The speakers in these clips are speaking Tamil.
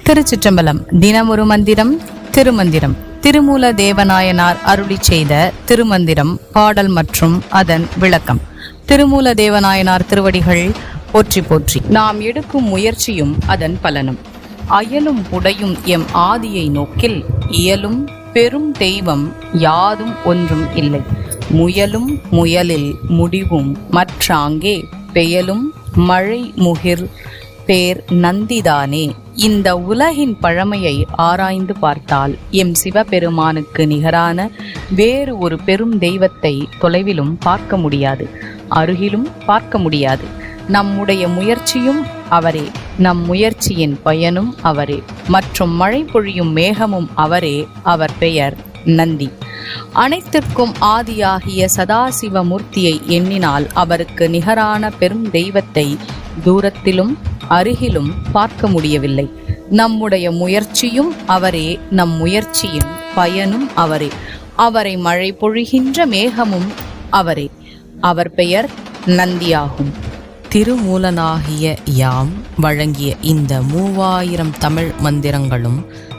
திருச்சிற்றம்பலம். தினமொரு மந்திரம். திருமந்திரம். திருமூல தேவநாயனார் அருளி செய்த திருமந்திரம் பாடல் மற்றும் அதன் விளக்கம். திருமூல தேவநாயனார் திருவடிகள் போற்றி போற்றி. நாம் எடுக்கும் முயற்சியும் அதன் பலனும். அயலும் புடையும் எம் ஆதியை நோக்கில் இயலும் பெரும் தெய்வம் யாதும் ஒன்றும் இல்லை. முயலும் முயலில் முடிவும் மற்றாங்கே பெயலும் மழை முகிர் பேர் நந்திதானே. இந்த உலகின் பழமையை ஆராய்ந்து பார்த்தால் எம் சிவபெருமானுக்கு நிகரான வேறு ஒரு பெரும் தெய்வத்தை தொலைவிலும் பார்க்க முடியாது, அருகிலும் பார்க்க முடியாது. நம்முடைய முயற்சியும் அவரே, நம் முயற்சியின் பயனும் அவரே, மற்றும் மழை பொழியும் மேகமும் அவரே. அவர் பெயர் நந்தி. அனைத்திற்கும் ஆதியாகிய சதாசிவமூர்த்தியை எண்ணினால் அவருக்கு நிகரான பெரும் தெய்வத்தை தூரத்திலும் அருகிலும் பார்க்க முடியவில்லை. நம்முடைய முயற்சியும் அவரே, நம் முயற்சியின் பயனும் அவரே. அவரை மழை பொழிகின்ற மேகமும் அவரே. அவர் பெயர் நந்தியாகும். திருமூலனாகிய யாம் வழங்கிய இந்த 3000 தமிழ் மந்திரங்களும்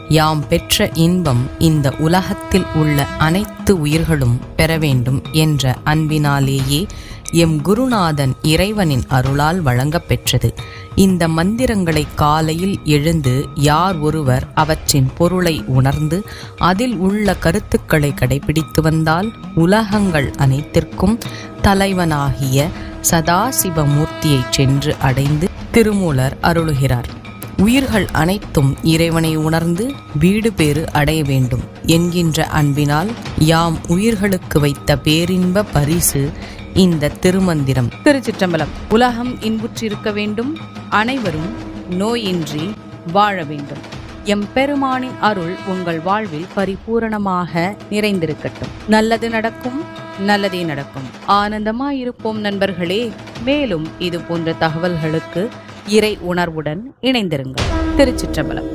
யாம் பெற்ற இன்பம் இந்த உலகத்தில் உள்ள அனைத்து உயிர்களும் பெற வேண்டும் என்ற அன்பினாலேயே எம் குருநாதன் இறைவனின் அருளால் வழங்கப் பெற்றது. இந்த மந்திரங்களை காலையில் எழுந்து யார் ஒருவர் அவற்றின் பொருளை உணர்ந்து அதில் உள்ள கருத்துக்களை கடைபிடித்து வந்தால் உலகங்கள் அனைத்திற்கும் தலைவனாகிய சதாசிவமூர்த்தியை சென்று அடைந்து திருமூலர் அருளுகிறார். உயிர்கள் அனைத்தும் இறைவனை உணர்ந்து வீடு பேறு அடைய வேண்டும் என்கின்ற அன்பினால் யாம் உயிர்களுக்கு வைத்த பேரின்ப பரிசு இந்த திருமந்திரம். திருச்சிற்றம்பலம். உலகம் இன்புற்றிருக்க வேண்டும், அனைவரும் நோயின்றி வாழ வேண்டும். எம் பெருமானின் அருள் உங்கள் வாழ்வில் பரிபூரணமாக நிறைந்திருக்கட்டும். நல்லது நடக்கும், நல்லதே நடக்கும். ஆனந்தமாயிருப்போம் நண்பர்களே. மேலும் இது போன்ற தகவல்களுக்கு இறை உணர்வுடன் இணைந்திருங்கள். திருச்சிற்றம்பலம்.